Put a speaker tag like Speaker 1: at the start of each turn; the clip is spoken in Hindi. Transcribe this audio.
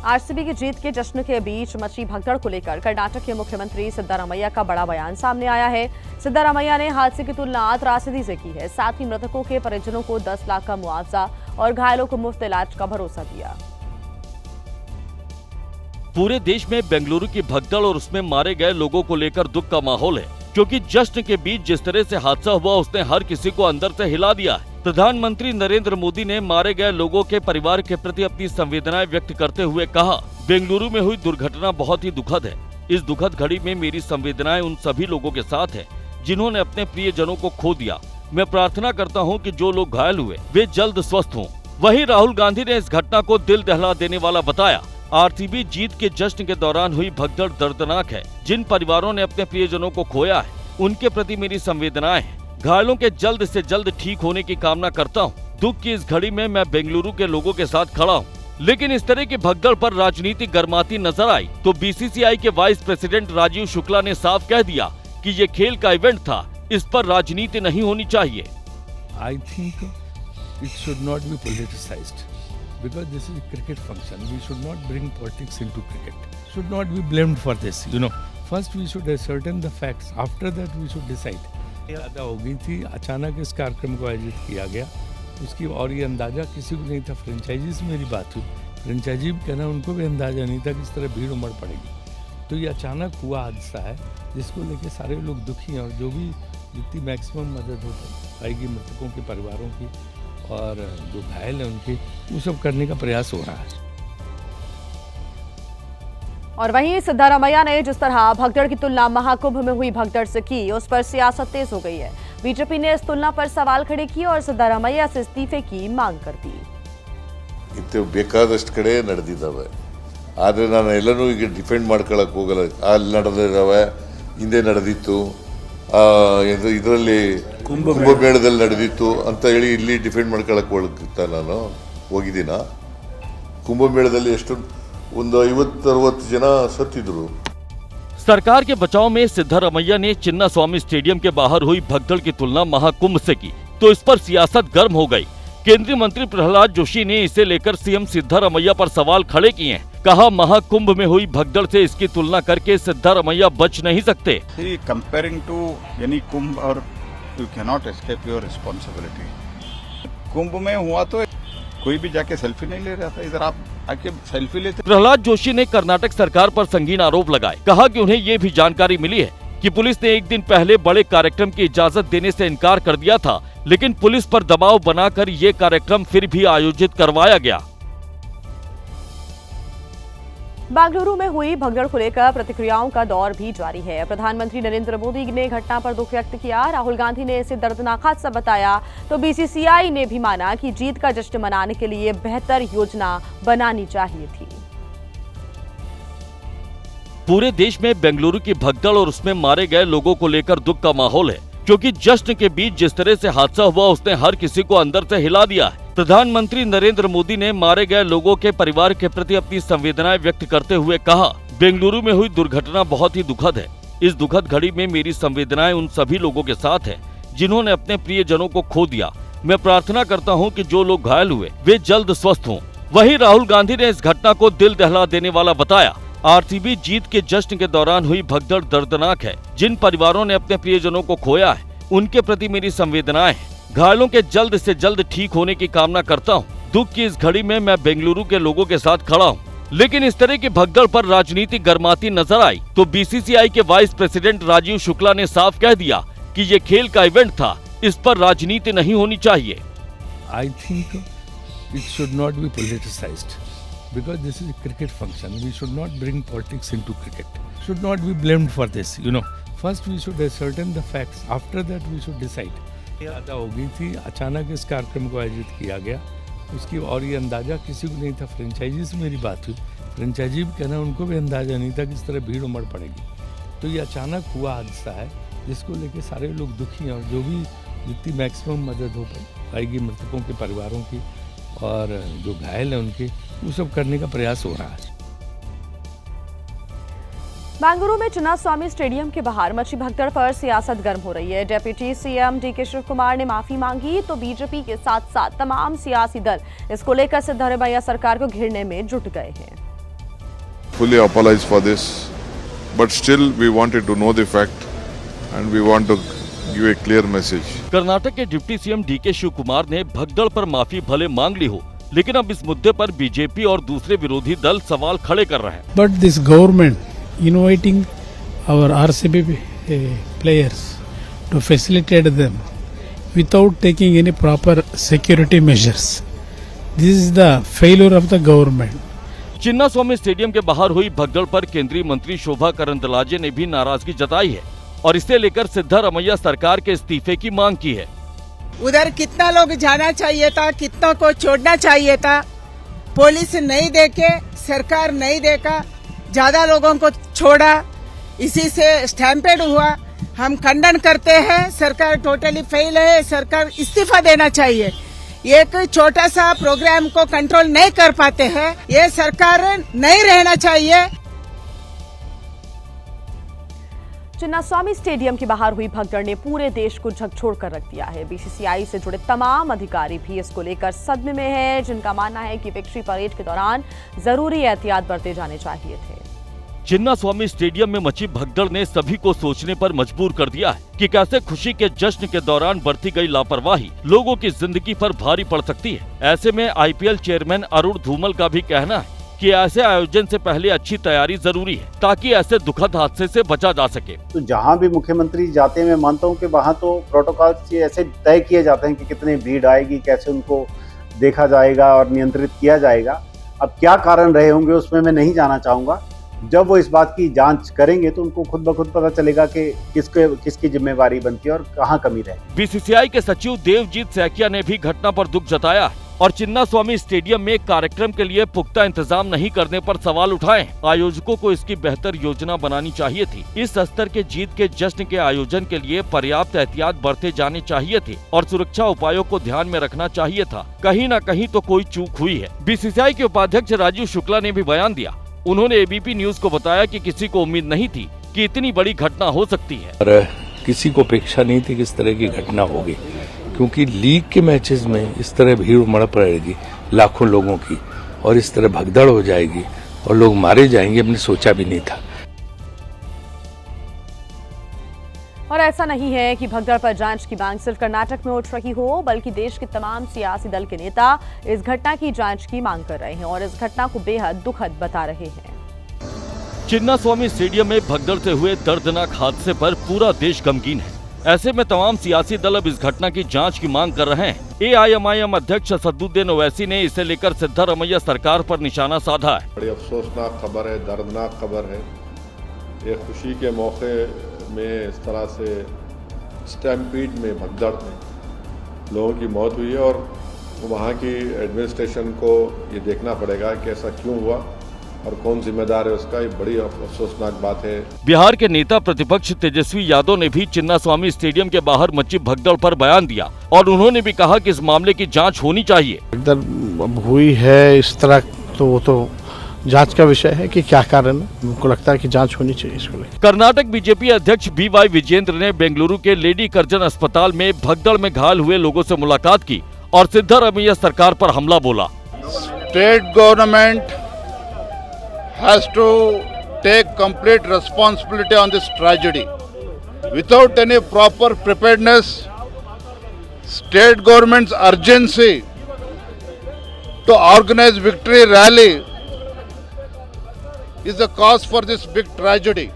Speaker 1: आरसीबी की जीत के जश्न के बीच मची भगदड़ को लेकर कर्नाटक के मुख्यमंत्री सिद्धारमैया का बड़ा बयान सामने आया है। सिद्धारमैया ने हादसे की तुलना त्रासदी से की है। साथ ही मृतकों के परिजनों को 10 लाख का मुआवजा और घायलों को मुफ्त इलाज का भरोसा दिया।
Speaker 2: पूरे देश में बेंगलुरु की भगदड़ और उसमें मारे गए लोगों को लेकर दुख का माहौल है, क्योंकि जश्न के बीच जिस तरह से हादसा हुआ उसने हर किसी को अंदर से हिला दिया है। प्रधानमंत्री नरेंद्र मोदी ने मारे गए लोगों के परिवार के प्रति अपनी संवेदनाएं व्यक्त करते हुए कहा, बेंगलुरु में हुई दुर्घटना बहुत ही दुखद है। इस दुखद घड़ी में मेरी संवेदनाएं उन सभी लोगों के साथ है जिन्होंने अपने प्रियजनों को खो दिया। मैं प्रार्थना करता हूं कि जो लोग घायल हुए वे जल्द स्वस्थ हों। वहीं राहुल गांधी ने इस घटना को दिल दहला देने वाला बताया। आरसीबी जीत के जश्न के दौरान हुई भगदड़ दर्दनाक है। जिन परिवारों ने अपने प्रियजनों को खोया है उनके प्रति मेरी संवेदनाएं हैं। घायलों के जल्द से जल्द ठीक होने की कामना करता हूं। दुख की इस घड़ी में मैं बेंगलुरु के लोगों के साथ खड़ा हूं। लेकिन इस तरह की भगदड़ पर राजनीति गर्माती नजर आई तो बीसीसीआई के वाइस प्रेसिडेंट राजीव शुक्ला ने साफ कह दिया कि ये खेल का इवेंट था, इस पर राजनीति नहीं होनी चाहिए।
Speaker 3: I think it should not be politicized because this is a cricket function. We should not bring politics into cricket. Should not be blamed for this. First we should ascertain the facts. After that we should decide. ज्यादा हो गई थी, अचानक इस कार्यक्रम को आयोजित किया गया। उसकी और ये अंदाजा किसी को नहीं था। फ्रेंचाइजी से मेरी बात हुई, फ्रेंचाइजी भी कहना उनको भी अंदाजा नहीं था कि इस तरह भीड़ उमड़ पड़ेगी। तो ये अचानक हुआ हादसा है जिसको लेके सारे लोग दुखी हैं और जो भी जितनी मैक्सिमम मदद हो पाएगी मृतकों के परिवारों की और जो घायल हैं उनकी, वो सब करने का प्रयास हो रहा है।
Speaker 1: और वहीं सिद्धारमैया ने जिस तरह भगदड़ की तुलना महाकुंभ में हुई भगदड़ से की, उस पर सियासत तेज हो गई है। बीजेपी ने इस तुलना पर सवाल खड़े किए और सिद्धारमैया से इस्तीफे की मांग कर दी।
Speaker 4: ಇದು ಬೇಕಾದಷ್ಟು ಕಡೆ ನಡೆದಿದ್ದಾವೆ, ಆದರೆ ನಾನು ಎಲ್ಲನೂ ಈಗ ಡಿಫೆಂಡ್ ಮಾಡ್ಕೊಳ್ಳೋಕೆ ಹೋಗಲ್ಲ। ಅಲ್ಲಿ ನಡೆದಿದ್ದಾವೆ, ಹಿಂದೆ ನಡೆದಿತ್ತು, ಇದರಲ್ಲಿ ಕುಂಭಮೇಳದಲ್ಲಿ ನಡೆದಿತ್ತು ಅಂತ ಹೇಳಿ ಇಲ್ಲಿ ಡಿಫೆಂಡ್ ಮಾಡ್ಕೊಳ್ಳೋಕೆ ಹೋಗ್ತಾ ನಾನು ಹೋಗಿದ್ದೀನ। ಕುಂಭಮೇಳದಲ್ಲಿ ಎಷ್ಟು ಒಂದು 50-60 ಜನ ಸತ್ತಿದ್ರು।
Speaker 2: सरकार के बचाव में सिद्धारमैया ने चिन्ना स्वामी स्टेडियम के बाहर हुई भगदड़ की तुलना महाकुंभ से की तो इस पर सियासत गर्म हो गई। केंद्रीय मंत्री प्रहलाद जोशी ने इसे लेकर सीएम सिद्धारमैया पर सवाल खड़े किए हैं। कहा, महाकुंभ में हुई भगदड़ से इसकी तुलना करके सिद्धारमैया बच नहीं सकते।
Speaker 5: कंपेयरिंग टू एनी कुंभ और you can not escape your responsibility. Kumbh में हुआ तो कोई भी जाके सेल्फी नहीं ले रहा था, इधर आप आके सेल्फी लेते।
Speaker 2: प्रहलाद जोशी ने कर्नाटक सरकार पर संगीन आरोप लगाए। कहा कि उन्हें ये भी जानकारी मिली है कि पुलिस ने एक दिन पहले बड़े कार्यक्रम की इजाजत देने से इनकार कर दिया था, लेकिन पुलिस पर दबाव बनाकर ये कार्यक्रम फिर भी आयोजित करवाया गया।
Speaker 1: बेंगलुरु में हुई भगदड़ को लेकर प्रतिक्रियाओं का दौर भी जारी है। प्रधानमंत्री नरेंद्र मोदी ने घटना पर दुख व्यक्त किया। राहुल गांधी ने इसे दर्दनाक हादसा बताया तो बीसीसीआई ने भी माना कि जीत का जश्न मनाने के लिए बेहतर योजना बनानी चाहिए थी।
Speaker 2: पूरे देश में बेंगलुरु की भगदड़ और उसमें मारे गए लोगों को लेकर दुख का माहौल है, क्योंकि जश्न के बीच जिस तरह से हादसा हुआ उसने हर किसी को अंदर से हिला दिया है। प्रधानमंत्री नरेंद्र मोदी ने मारे गए लोगों के परिवार के प्रति अपनी संवेदनाएं व्यक्त करते हुए कहा, बेंगलुरु में हुई दुर्घटना बहुत ही दुखद है। इस दुखद घड़ी में मेरी संवेदनाएं उन सभी लोगों के साथ है जिन्होंने अपने प्रियजनों को खो दिया। मैं प्रार्थना करता हूं कि जो लोग घायल हुए वे जल्द स्वस्थ हों। वहीं राहुल गांधी ने इस घटना को दिल दहला देने वाला बताया। आरसीबी जीत के जश्न के दौरान हुई भगदड़ दर्दनाक है। जिन परिवारों ने अपने प्रियजनों को खोया है उनके प्रति मेरी संवेदनाएं हैं। घायलों के जल्द से जल्द ठीक होने की कामना करता हूं। दुख की इस घड़ी में मैं बेंगलुरु के लोगों के साथ खड़ा हूं। लेकिन इस तरह की भगदड़ पर राजनीति गर्माती नजर आई तो बीसीसीआई के वाइस प्रेसिडेंट राजीव शुक्ला ने साफ कह दिया कि ये खेल का इवेंट था, इस पर राजनीति नहीं होनी चाहिए।
Speaker 3: I think it should not be politicized because this is a cricket function. We should not bring politics into cricket. Should not be blamed for this. First we should ascertain the facts. After that we should decide. ज्यादा हो गई थी, अचानक इस कार्यक्रम को आयोजित किया गया। उसकी और ये अंदाजा किसी को नहीं था। फ्रेंचाइजी से मेरी बात हुई, फ्रेंचाइजी भी कहना उनको भी अंदाजा नहीं था कि इस तरह भीड़ उमड़ पड़ेगी। तो ये अचानक हुआ हादसा है जिसको लेके सारे लोग दुखी हैं और जो भी जितनी मैक्सिमम मदद हो पाएगी मृतकों के परिवारों की और जो घायल हैं उनकी, वो सब करने का प्रयास हो रहा है।
Speaker 1: बेंगलुरु में चिन्ना स्वामी स्टेडियम के बाहर मची भगदड़ पर सियासत गर्म हो रही है। Deputy CM DK Shivakumar ने माफी मांगी तो बीजेपी के साथ साथ तमाम सियासी दल इसको लेकर सिद्धारमैया सरकार को घेरने में जुट गए हैं।
Speaker 4: fully apologize for this, but still we wanted to know the fact and we want to give a clear message.
Speaker 2: Karnataka के deputy CM DK Shivakumar ने भगदड़ पर माफी भले मांग ली हो, लेकिन अब इस मुद्दे पर बीजेपी और दूसरे विरोधी दल सवाल खड़े कर रहे हैं।
Speaker 6: But this government inviting our RCB players to facilitate them without taking any proper security measures. This is the failure of the government.
Speaker 2: Chinnaswamy stadium के बाहर हुई भगदड़ पर केंद्रीय मंत्री शोभा करंदलाजे ने भी नाराजगी जताई है और इसे लेकर सिद्धारमैया सरकार के इस्तीफे की मांग की है।
Speaker 7: उधर कितना लोग जाना चाहिए था, कितना को छोड़ना चाहिए था, पुलिस नहीं देके, सरकार नहीं देखा, ज्यादा लोगों को छोड़ा, इसी से स्टैम्पेड हुआ। हम खंडन करते हैं, सरकार टोटली फेल है, सरकार इस्तीफा देना चाहिए। एक छोटा सा प्रोग्राम को कंट्रोल नहीं कर पाते हैं, ये सरकार नहीं रहना चाहिए।
Speaker 1: चिन्नास्वामी स्टेडियम के बाहर हुई भगदड़ ने पूरे देश को झकझोर कर रख दिया है। बीसीसीआई से जुड़े तमाम अधिकारी भी इसको लेकर सदमे में हैं, जिनका मानना है कि विक्ट्री परेड के दौरान जरूरी एहतियात बरते जाने चाहिए थे।
Speaker 2: चिन्नास्वामी स्टेडियम में मची भगदड़ ने सभी को सोचने पर मजबूर कर दिया है कि कैसे खुशी के जश्न के दौरान बरती गई लापरवाही लोगों की जिंदगी पर भारी पड़ सकती है। ऐसे में आईपीएल चेयरमैन अरुण धूमल का भी कहना है कि ऐसे आयोजन से पहले अच्छी तैयारी जरूरी है, ताकि ऐसे दुखद हादसे से बचा जा सके।
Speaker 8: तो जहां भी मुख्यमंत्री जाते हैं, मैं मानता हूं कि वहां तो प्रोटोकॉल ऐसे तय किए जाते हैं कि कितनी भीड़ आएगी, कैसे उनको देखा जाएगा और नियंत्रित किया जाएगा। अब क्या कारण रहे होंगे उसमें मैं नहीं जाना चाहूंगा। जब वो इस बात की जांच करेंगे तो उनको खुद ब खुद पता चलेगा कि किसकी जिम्मेवारी बनती है और कहां कमी रहे।
Speaker 2: बीसीसीआई के सचिव देवजीत सैकिया ने भी घटना पर दुख जताया और चिन्नास्वामी स्टेडियम में कार्यक्रम के लिए पुख्ता इंतजाम नहीं करने पर सवाल उठाए। आयोजकों को इसकी बेहतर योजना बनानी चाहिए थी। इस स्तर के जीत के जश्न के आयोजन के लिए पर्याप्त एहतियात बरते जाने चाहिए थे और सुरक्षा उपायों को ध्यान में रखना चाहिए था। कहीं न कहीं तो कोई चूक हुई है। बीसीसीआई के उपाध्यक्ष राजीव शुक्ला ने भी बयान दिया। उन्होंने एबीपी न्यूज को बताया कि किसी को उम्मीद नहीं थी कि इतनी बड़ी घटना हो सकती है
Speaker 3: और किसी को अपेक्षा नहीं थी कि इस तरह की घटना होगी, क्योंकि लीग के मैचेस में इस तरह भीड़ उमड़ पड़ेगी लाखों लोगों की और इस तरह भगदड़ हो जाएगी और लोग मारे जाएंगे, हमने सोचा भी नहीं था।
Speaker 1: और ऐसा नहीं है कि भगदड़ पर जांच की मांग सिर्फ कर्नाटक में उठ रही हो, बल्कि देश के तमाम सियासी दल के नेता इस घटना की जांच की मांग कर रहे हैं और इस घटना को बेहद दुखद बता रहे हैं।
Speaker 2: चिन्नास्वामी स्टेडियम में भगदड़ से हुए दर्दनाक हादसे पर पूरा देश गमगीन है। ऐसे में तमाम सियासी दल अब इस घटना की जांच की मांग कर रहे हैं। एआईएमआईएम अध्यक्ष असदुद्दीन ओवैसी ने इसे लेकर सिद्धारमैया सरकार पर निशाना साधा है।
Speaker 9: बड़ी अफसोसनाक खबर है, दर्दनाक खबर है। ये खुशी के मौके में इस तरह से स्टैम्पीड में भगदड़ में लोगों की मौत हुई है और वहाँ की एडमिनिस्ट्रेशन को ये देखना पड़ेगा कि ऐसा क्यों हुआ और कौन जिम्मेदार है उसका। ये बड़ी अफसोसनाक बात है।
Speaker 2: बिहार के नेता प्रतिपक्ष तेजस्वी यादव ने भी चिन्नास्वामी स्टेडियम के बाहर मची भगदड़ पर बयान दिया और उन्होंने भी कहा कि इस मामले की जांच होनी चाहिए।
Speaker 6: भगदड़ हुई है इस तरह, तो वो तो जांच का विषय है कि क्या कारण है। मुझको लगता है कि जांच होनी चाहिए इसको लेकर।
Speaker 2: कर्नाटक बीजेपी अध्यक्ष बीवाई विजेंद्र ने बेंगलुरु के लेडी कर्जन अस्पताल में भगदड़ में घायल हुए लोगों से मुलाकात की और सिद्धारमैया सरकार पर हमला बोला।
Speaker 5: State government has to take complete responsibility on this tragedy. Without any proper preparedness, state government's urgency to organize victory rally is the cause for this big tragedy.